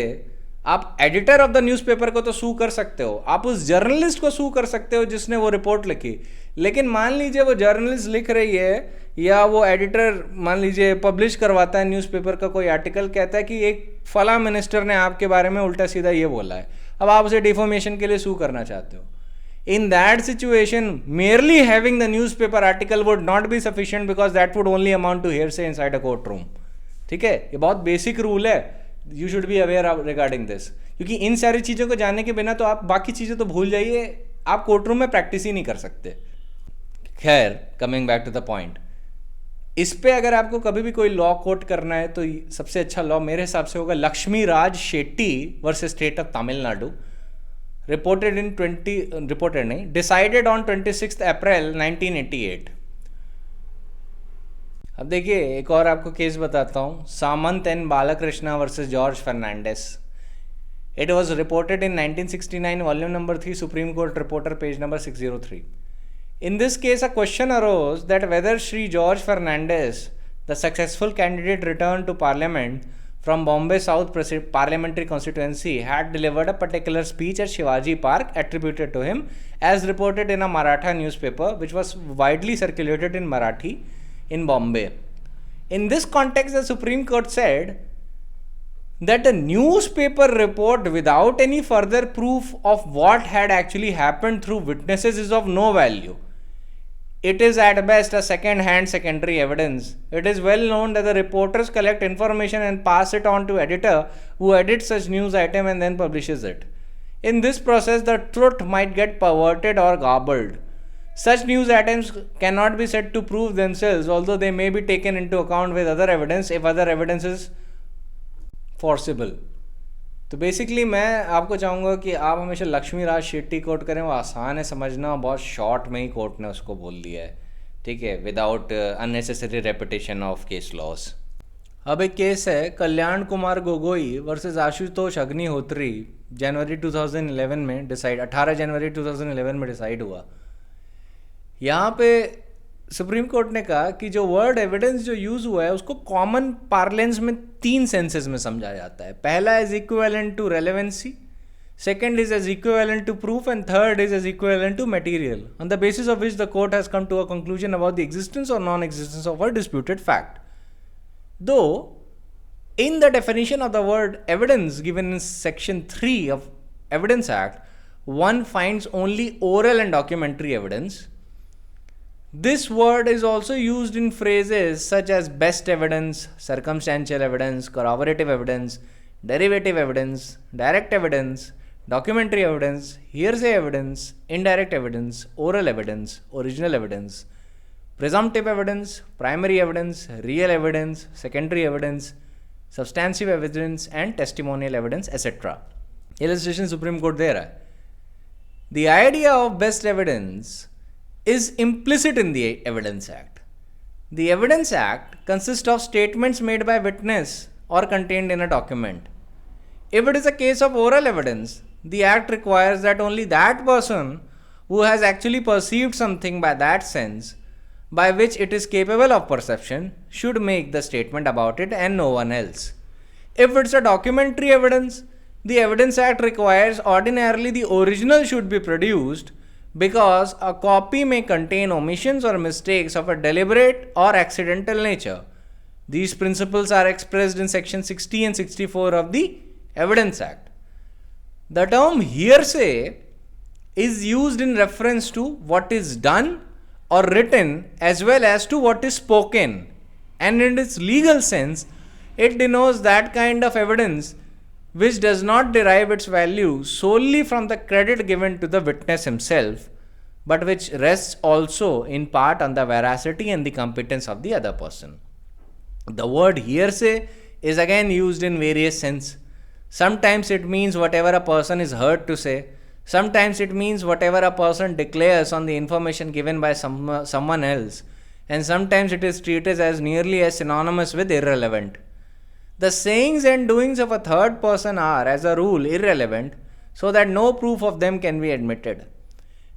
A: आप एडिटर ऑफ द न्यूज़पेपर को तो सू कर सकते हो, आप उस जर्नलिस्ट को सू कर सकते हो जिसने वो रिपोर्ट लिखी. लेकिन मान लीजिए वो जर्नलिस्ट लिख रही है या वो एडिटर मान लीजिए पब्लिश करवाता है न्यूज़पेपर का कोई आर्टिकल, कहता है कि एक फला मिनिस्टर ने आपके बारे में उल्टा सीधा ये बोला है. अब आप उसे डिफॉर्मेशन के लिए सू करना चाहते हो. In that situation merely having the newspaper article would not be sufficient because that would only amount to hearsay inside a court room. ठीक है, ये बहुत बेसिक रूल है. You should be aware regarding this, क्योंकि इन सारी चीज़ों को जानने के बिना तो आप बाकी चीज़ें तो भूल जाइए, आप कोर्ट रूम में प्रैक्टिस ही नहीं कर सकते. खैर, coming back to the point, इस पे अगर आपको कभी भी कोई लॉ कोट करना है तो सबसे अच्छा लॉ मेरे हिसाब से होगा Lakshmi Raj Shetty versus state of Tamil Nadu, decided on 26 April 1988. अब देखिए एक और आपको केस बताता हूँ, Samant and Balakrishna versus George Fernandes. It was reported in 1969, volume number 3, Supreme Court reporter, page number 603. In this case, a question arose that whether Shri George Fernandes, the successful candidate returned to Parliament from Bombay South Parliamentary constituency, had delivered a particular speech at Shivaji Park attributed to him, as reported in a Maratha newspaper, which was widely circulated in Marathi in Bombay. In this context, the Supreme Court said that a newspaper report without any further proof of what had actually happened through witnesses is of no value. it is at best a second-hand secondary evidence. It is well known that the reporters collect information and pass it on to editor, who edits such news item and then publishes it. In this process, the truth might get perverted or garbled. Such news items cannot be said to prove themselves, although they may be taken into account with other evidence if other evidence is forcible. तो बेसिकली मैं आपको चाहूँगा कि आप हमेशा लक्ष्मी राज शेट्टी कोट करें, वो आसान है समझना, बहुत शॉर्ट में ही कोर्ट ने उसको बोल दिया है, ठीक है, without unnecessary repetition of case laws. अब एक केस है कल्याण कुमार गोगोई वर्सेस आशुतोष अग्निहोत्री, जनवरी 2011 में डिसाइड 18 जनवरी 2011 में डिसाइड हुआ. यहाँ पे सुप्रीम कोर्ट ने कहा कि जो वर्ड एविडेंस जो यूज़ हुआ है उसको कॉमन पार्लेंस में 3 सेंसेस में समझा जाता है. पहला is equivalent to relevancy, second is as equivalent to proof and third is as equivalent to material, on the basis of which the court has come to a conclusion about the existence or non existence of a disputed fact. Though, in the definition of the word evidence given in Section 3 of Evidence Act, one finds only oral and documentary evidence. This word is also used in phrases such as best evidence, circumstantial evidence, corroborative evidence, derivative evidence, direct evidence, documentary evidence, hearsay evidence, indirect evidence, oral evidence, original evidence, presumptive evidence, primary evidence, real evidence, secondary evidence, substantive evidence and testimonial evidence, etc. Illustration Supreme Court दे रहा है. The idea of best evidence is implicit in the Evidence Act. The Evidence Act consists of statements made by witness or contained in a document. If it is a case of oral evidence, the Act requires that only that person who has actually perceived something by that sense by which it is capable of perception should make the statement about it and no one else. If it's a documentary evidence, the Evidence Act requires ordinarily the original should be produced because a copy may contain omissions or mistakes of a deliberate or accidental nature. These principles are expressed in Section 60 and 64 of the Evidence Act. The term hearsay is used in reference to what is done or written as well as to what is spoken, and in its legal sense it denotes that kind of evidence which does not derive its value solely from the credit given to the witness himself, but which rests also in part on the veracity and the competence of the other person. The word hearsay is again used in various sense. Sometimes it means whatever a person is heard to say. Sometimes it means whatever a person declares on the information given by someone else, and sometimes it is treated as nearly as synonymous with irrelevant. The sayings and doings of a third person are, as a rule, irrelevant, so that no proof of them can be admitted.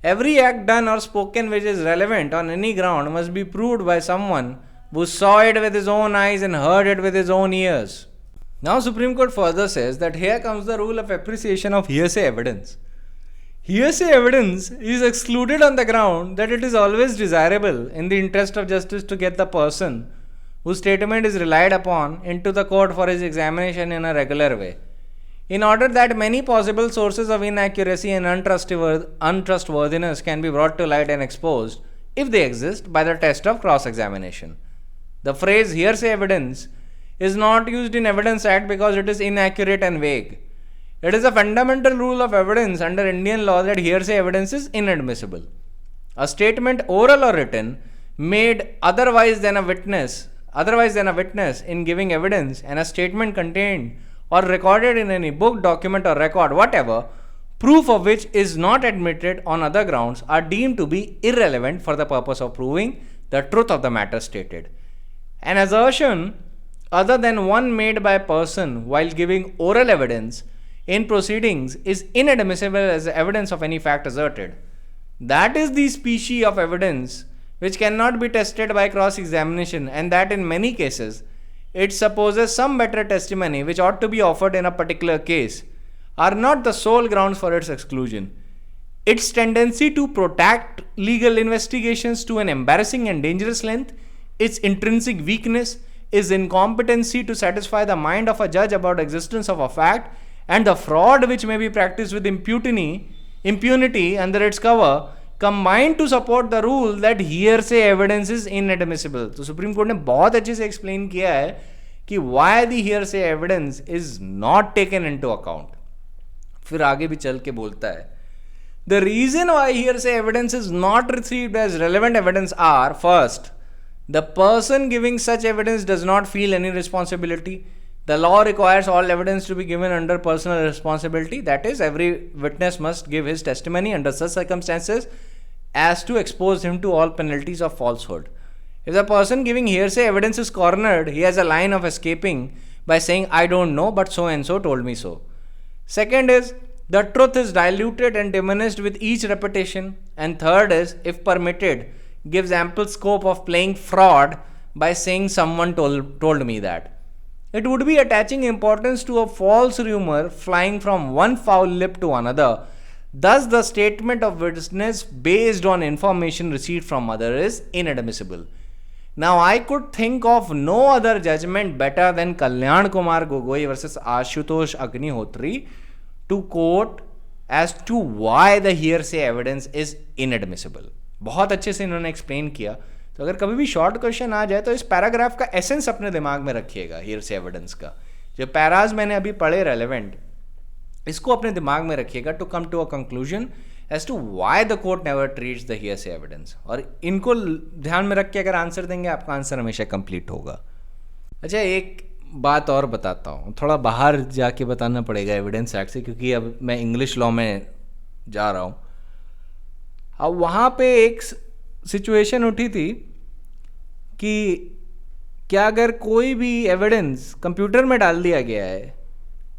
A: Every act done or spoken which is relevant on any ground must be proved by someone who saw it with his own eyes and heard it with his own ears. Now Supreme Court further says that here comes the rule of appreciation of hearsay evidence. Hearsay evidence is excluded on the ground that it is always desirable in the interest of justice to get the person whose statement is relied upon into the court for his examination in a regular way, in order that many possible sources of inaccuracy and untrustworthiness can be brought to light and exposed, if they exist, by the test of cross-examination. The phrase hearsay evidence is not used in Evidence Act because it is inaccurate and vague. It is a fundamental rule of evidence under Indian law that hearsay evidence is inadmissible. A statement, oral or written, made otherwise than a witness in giving evidence, and a statement contained or recorded in any book, document or record, whatever, proof of which is not admitted on other grounds, are deemed to be irrelevant for the purpose of proving the truth of the matter stated. An assertion other than one made by a person while giving oral evidence in proceedings is inadmissible as evidence of any fact asserted. That is the species of evidence which cannot be tested by cross-examination, and that in many cases it supposes some better testimony which ought to be offered in a particular case are not the sole grounds for its exclusion. Its tendency to protract legal investigations to an embarrassing and dangerous length, its intrinsic weakness, its incompetency to satisfy the mind of a judge about the existence of a fact, and the fraud which may be practiced with impunity under its cover, combined to support the rule that hearsay evidence is inadmissible. तो सुप्रीम कोर्ट ने बहुत अच्छे से एक्सप्लेन किया है कि why the hearsay evidence is not taken into account. फिर आगे भी चल के बोलता है the reason why hearsay evidence is not received as relevant evidence are, first, the person giving such evidence does not feel any responsibility. The law requires all evidence to be given under personal responsibility. That is, every witness must give his testimony under such circumstances as to expose him to all penalties of falsehood. If the person giving hearsay evidence is cornered, he has a line of escaping by saying, I don't know, but so and so told me so. Second is, the truth is diluted and diminished with each repetition. And third is, if permitted, gives ample scope of playing fraud by saying someone told me that. It would be attaching importance to a false rumor flying from one foul lip to another. Thus, the statement of witness based on information received from other is inadmissible. Now, I could think of no other judgment better than Kalyan Kumar Gogoi versus Ashutosh Agnihotri to quote as to why the hearsay evidence is inadmissible. बहुत अच्छे से इन्होंने एक्सप्लेन किया. तो अगर कभी भी शॉर्ट क्वेश्चन आ जाए तो इस पैराग्राफ का एसेंस अपने दिमाग में रखिएगा. हियरसे एविडेंस का जो पैराज मैंने अभी पढ़े रेलेवेंट, इसको अपने दिमाग में रखिएगा to come to a conclusion as to why the court never treats the hearsay evidence. और इनको ध्यान में रख के अगर आंसर देंगे आपका आंसर हमेशा कंप्लीट होगा. अच्छा, एक बात और बताता हूँ, थोड़ा बाहर जाके बताना पड़ेगा एविडेंस एक्ट से, क्योंकि अब मैं इंग्लिश लॉ में जा रहा हूँ. अब वहाँ पे एक सिचुएशन उठी थी कि क्या अगर कोई भी एविडेंस कंप्यूटर में डाल दिया गया है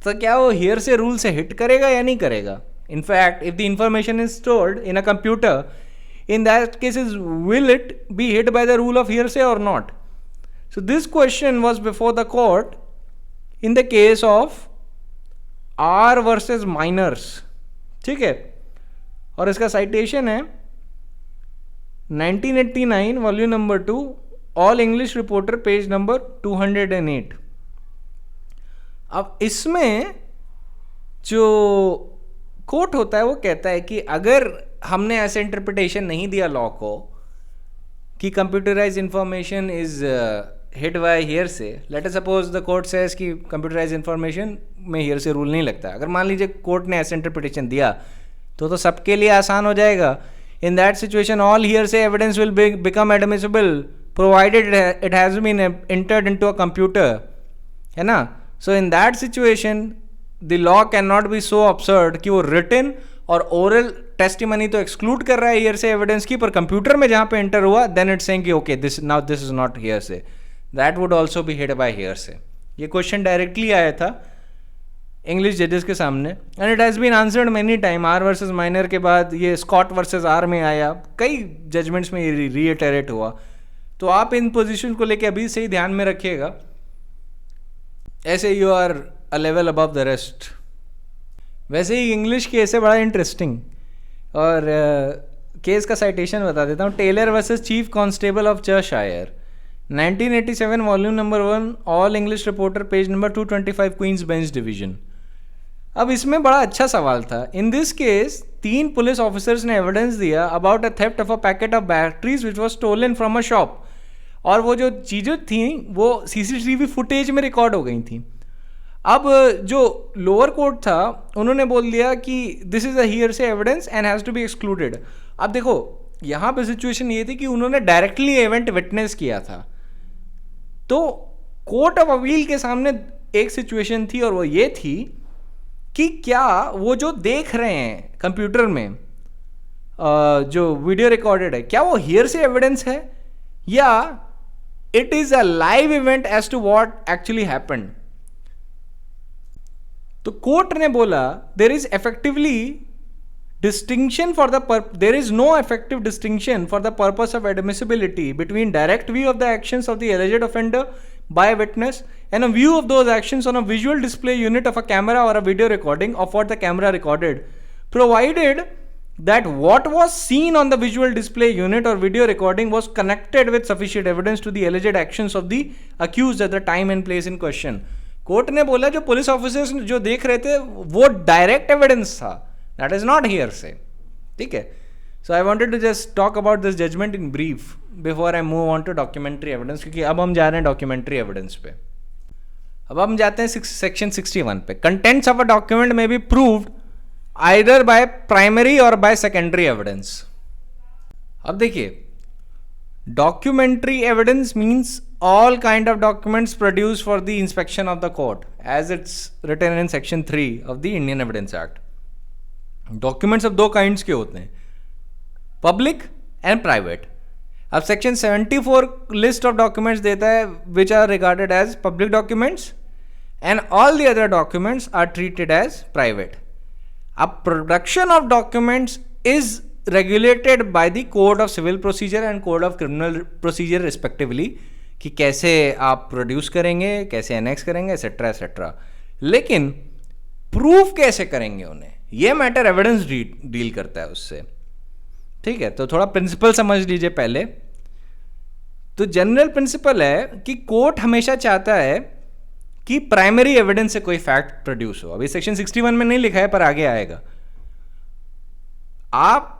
A: तो क्या वो हियरसे रूल से हिट करेगा या नहीं करेगा. In fact if the information is stored in a computer, in that cases will it be hit by the rule of hearsay or not. So this question was before the court in the case of R versus Miners. ठीक है, और इसका साइटेशन है 1989 volume number 2 All English Reporter page number 208. अब इसमें जो कोर्ट होता है वो कहता है कि अगर हमने ऐसे इंटरप्रिटेशन नहीं दिया लॉ को कि computerize information is hit by hearsay, let us suppose the court says कि कंप्यूटराइज इंफॉर्मेशन में हियरसे रूल नहीं लगता. अगर मान लीजिए कोर्ट ने ऐसे इंटरप्रिटेशन दिया तो सबके लिए आसान हो जाएगा. In that situation all hearsay evidence will become admissible provided it has been entered into a computer, है ना. So in that situation the law can not be so absurd कि वो रिटन और ओरल टेस्टिमनी तो एक्सक्लूड कर रहा है हियरसे एविडेंस की, पर कंप्यूटर में जहाँ पे एंटर हुआ देन इट्स सेइंग कि okay this is not hearsay, that would also be hit by hearsay. ये क्वेश्चन डायरेक्टली आया था इंग्लिश जजेस के सामने and it has been answered many time. R versus Minor के बाद ये स्कॉट वर्सेस आर में आया, कई जजमेंट्स में ये रीइटरेट हुआ. तो आप इन पोजीशन को लेके अभी से ही ध्यान में रखिएगा, ऐसे you are a level above the rest. वैसे ही इंग्लिश केस है बड़ा इंटरेस्टिंग, और केस का साइटेशन बता देता हूँ. Taylor versus Chief Constable of Cheshire 1987 volume number 1 All English Reporter page number 225 Queen's Bench Division. अब इसमें बड़ा अच्छा सवाल था. In this case 3 police officers ने एविडेंस दिया about a theft of a packet of batteries which was stolen from a shop, और वो जो चीज़ें थी वो सीसीटीवी फुटेज में रिकॉर्ड हो गई थी. अब जो लोअर कोर्ट था उन्होंने बोल दिया कि this is a hearsay evidence and has to be excluded. अब देखो यहाँ पे सिचुएशन ये थी कि उन्होंने डायरेक्टली इवेंट विटनेस किया था, तो कोर्ट ऑफ अपील के सामने एक सिचुएशन थी और वो ये थी कि क्या वो जो देख रहे हैं कंप्यूटर में जो वीडियो रिकॉर्डेड है, क्या वो हियरसे एविडेंस है या it is a live event as to what actually happened. तो कोर्ट ने बोला there is effectively distinction for the there is no effective distinction for the purpose of admissibility between direct view of the actions of the alleged offender by a witness and a view of those actions on a visual display unit of a camera or a video recording of what the camera recorded, provided that what was seen on the visual display unit or video recording was connected with sufficient evidence to the alleged actions of the accused at the time and place in question. Court ने बोला जो पुलिस ऑफिसर्स जो देख रहे थे वो डायरेक्ट एविडेंस था, दैट इज नॉट हियरसे. ठीक है, So I wanted to just talk about this judgment in brief before I move on to documentary evidence, क्योंकि अब हम जा रहे हैं documentary evidence पे. अब हम जाते हैं section 61 पे. Contents of a document may be proved either by primary or by secondary evidence. अब देखिए, documentary evidence means all kind of documents produced for the inspection of the court, as it's written in section 3 of the Indian Evidence Act. Documents of दो kinds के होते हैं, public and private. अब सेक्शन 74 लिस्ट ऑफ डॉक्यूमेंट्स देता है which are regarded as public documents and all the other documents are treated as private. अब production of documents is regulated by the code of civil procedure and code of criminal procedure respectively, कि कैसे आप प्रोड्यूस करेंगे, कैसे एनेक्स करेंगे, एसेट्रा एसेट्रा. लेकिन प्रूफ कैसे करेंगे उन्हें, यह मैटर एविडेंस डील करता है उससे. ठीक है, तो थोड़ा प्रिंसिपल समझ लीजिए पहले. तो जनरल प्रिंसिपल है कि कोर्ट हमेशा चाहता है कि प्राइमरी एविडेंस से कोई फैक्ट प्रोड्यूस हो. अभी सेक्शन 61 में नहीं लिखा है पर आगे आएगा. आप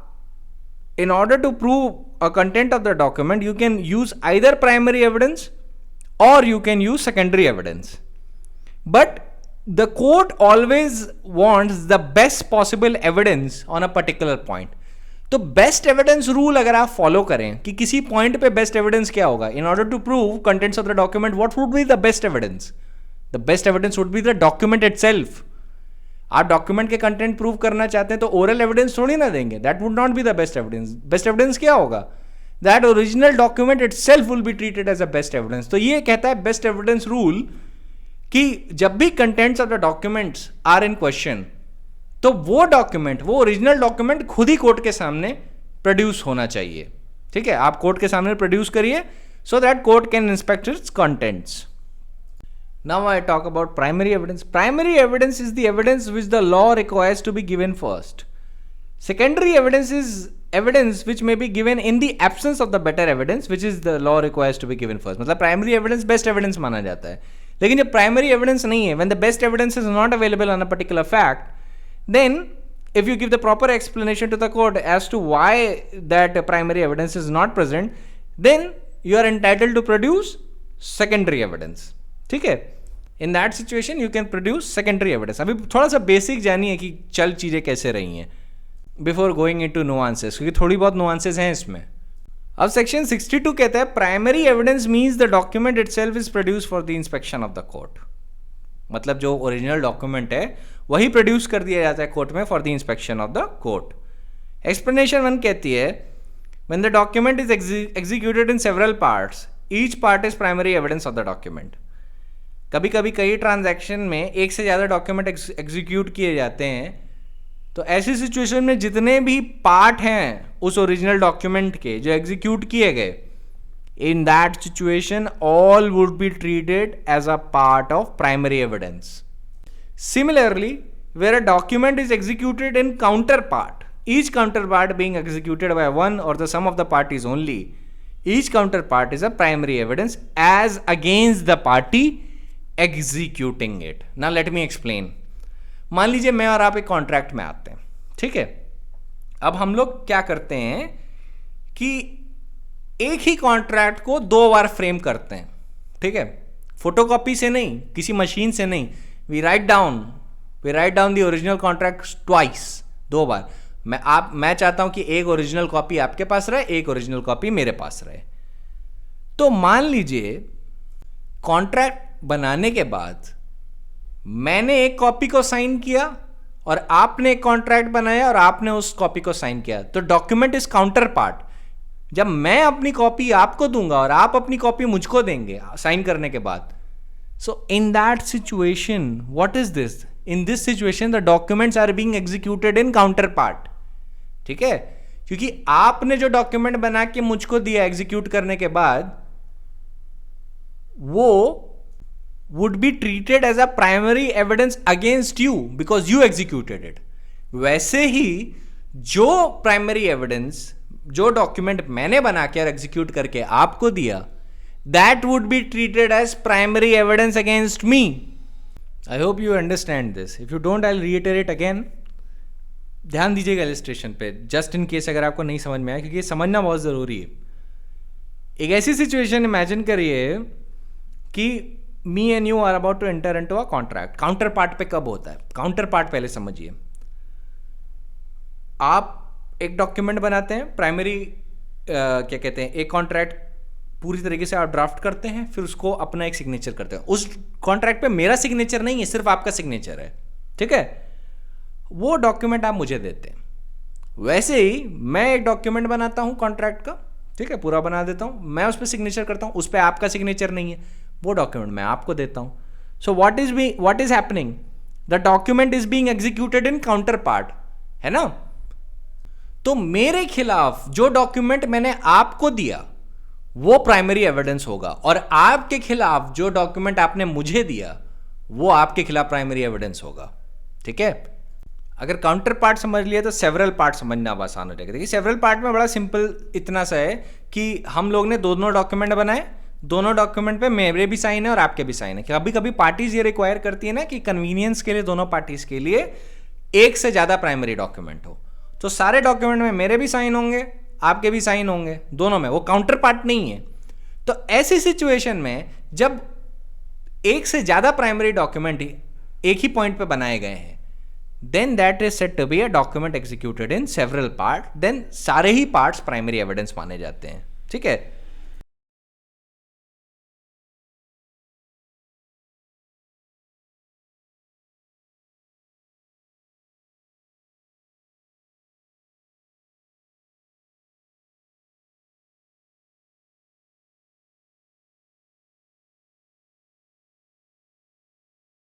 A: in order to prove a content of the document you can use either primary evidence or you can use secondary evidence, but the court always wants the best possible evidence on a particular point. तो बेस्ट एविडेंस रूल अगर आप फॉलो करें कि किसी पॉइंट पे बेस्ट एविडेंस क्या होगा, in order to prove contents of the document, what would be the best evidence? The best evidence would be the document itself. आप डॉक्यूमेंट के कंटेंट प्रूव करना चाहते हैं तो ओरल एविडेंस थोड़ी ना देंगे, that would not be the best evidence. Best evidence क्या होगा? That original document itself will be treated as a best evidence. तो ये कहता है बेस्ट एविडेंस रूल कि जब भी contents of the documents are in question तो वो डॉक्यूमेंट, वो ओरिजिनल डॉक्यूमेंट खुद ही कोर्ट के सामने प्रोड्यूस होना चाहिए. ठीक है, आप कोर्ट के सामने प्रोड्यूस करिए so that court can inspect it's contents. Now I talk about primary evidence. Primary evidence is the evidence which the law requires to be given first. Secondary evidence is evidence which may be given in the absence of the better evidence which is the law requires to be given first. मतलब primary evidence best evidence माना जाता है. लेकिन जब primary evidence नहीं है, when the best evidence is not available on a particular fact, then if you give the proper explanation to the court as to why that primary evidence is not present, then you are entitled to produce secondary evidence. ठीक है, इन that situation you can produce secondary evidence. अभी थोड़ा सा बेसिक जानिए कि चल चीज़ें कैसे रही हैं बिफोर गोइंग इनटू नुआंसेस, क्योंकि थोड़ी बहुत नुआंसेस हैं इसमें. अब सेक्शन 62 कहता है primary evidence means the document itself is produce for the inspection of the court. मतलब जो ओरिजिनल डॉक्यूमेंट है वही प्रोड्यूस कर दिया जाता है कोर्ट में for the inspection of the court. Explanation 1 कहती है when the document is executed in several parts, each part is primary evidence of the document. कभी कभी कई ट्रांजैक्शन में एक से ज़्यादा डॉक्यूमेंट एग्जीक्यूट किए जाते हैं, तो ऐसी सिचुएशन में जितने भी पार्ट हैं उस ओरिजिनल डॉक्यूमेंट के जो एग्जीक्यूट किए गए, in that situation all would be treated as a part of primary evidence. Similarly where a document is executed in counterpart, each counterpart being executed by one or the some of the parties only, each counterpart is a primary evidence as against the party executing it. Now let me explain. मान लीजिए मैं और आप एक कॉन्ट्रैक्ट में आते हैं. ठीक है, अब हम लोग क्या करते हैं कि एक ही कॉन्ट्रैक्ट को 2 बार फ्रेम करते हैं. ठीक है, फोटोकॉपी से नहीं, किसी मशीन से नहीं. We write down the original contract twice, 2 बार. मैं चाहता हूं कि एक ओरिजिनल कॉपी आपके पास रहे, एक ओरिजिनल कॉपी मेरे पास रहे. तो मान लीजिए कॉन्ट्रैक्ट बनाने के बाद मैंने एक कॉपी को साइन किया और आपने एक कॉन्ट्रैक्ट बनाया और आपने उस कॉपी को साइन किया, तो डॉक्यूमेंट इज काउंटर पार्ट. जब मैं अपनी कॉपी आपको दूंगा और आप अपनी कॉपी मुझको देंगे साइन करने के बाद, so in that situation what is this? In this situation the documents are being executed in counterpart. ठीक है, क्योंकि आपने जो डॉक्यूमेंट बना के मुझको दिया एग्जीक्यूट करने के बाद, वो would be treated as a primary evidence against you because you executed it. वैसे ही जो प्राइमरी एविडेंस, जो डॉक्यूमेंट मैंने बना के और एग्जीक्यूट करके आपको दिया, that would be treated as primary evidence against me. I hope you understand this. If you don't, I'll reiterate again.
B: ध्यान दीजिएगा इलस्ट्रेशन पे, जस्ट इन केस अगर आपको नहीं समझ में आया, क्योंकि ये समझना बहुत ज़रूरी है। एक ऐसी सिचुएशन इमेजिन करिए कि me and you are about to enter into a contract. Counterpart पे कब होता है? काउंटर पार्ट पहले समझिए। आप एक डॉक्यूमेंट बनाते हैं, प्राइमरी क्या कहते हैं, एक कॉन्ट्रैक्ट पूरी तरीके से आप ड्राफ्ट करते हैं, फिर उसको अपना एक सिग्नेचर करते हैं। उस कॉन्ट्रैक्ट पे मेरा सिग्नेचर नहीं है, सिर्फ आपका सिग्नेचर है, ठीक है? वो डॉक्यूमेंट आप मुझे देते हैं। वैसे ही मैं एक डॉक्यूमेंट बनाता हूं कॉन्ट्रैक्ट का, ठीक है, पूरा बना देता हूं, मैं उस पर सिग्नेचर करता हूं, उस पर आपका सिग्नेचर नहीं है, वो डॉक्यूमेंट मैं आपको देता हूं। So what is happening? The document is being executed in counter part, है ना? तो मेरे खिलाफ जो डॉक्यूमेंट मैंने आपको दिया वो प्राइमरी एविडेंस होगा, और आपके खिलाफ जो डॉक्यूमेंट आपने मुझे दिया वो आपके खिलाफ प्राइमरी एविडेंस होगा, ठीक है? अगर काउंटर पार्ट समझ लिया तो सेवरल पार्ट समझना अब आसान हो जाएगा। देखिए सेवरल पार्ट में बड़ा सिंपल इतना सा है कि हम लोग ने दोनों डॉक्यूमेंट बनाए, दोनों डॉक्यूमेंट पे मेरे भी साइन है और आपके भी साइन है। कभी कभी पार्टीज ये रिक्वायर करती है ना कि कन्वीनियंस के लिए दोनों पार्टीज के लिए एक से ज्यादा प्राइमरी डॉक्यूमेंट हो, तो सारे डॉक्यूमेंट में मेरे भी साइन होंगे, आपके भी साइन होंगे, दोनों में, वो काउंटर पार्ट नहीं है। तो ऐसी सिचुएशन में जब एक से ज्यादा प्राइमरी डॉक्यूमेंट एक ही पॉइंट पे बनाए गए हैं, then that is said to be a document executed in several part, then सारे ही पार्ट्स प्राइमरी एविडेंस माने जाते हैं, ठीक है?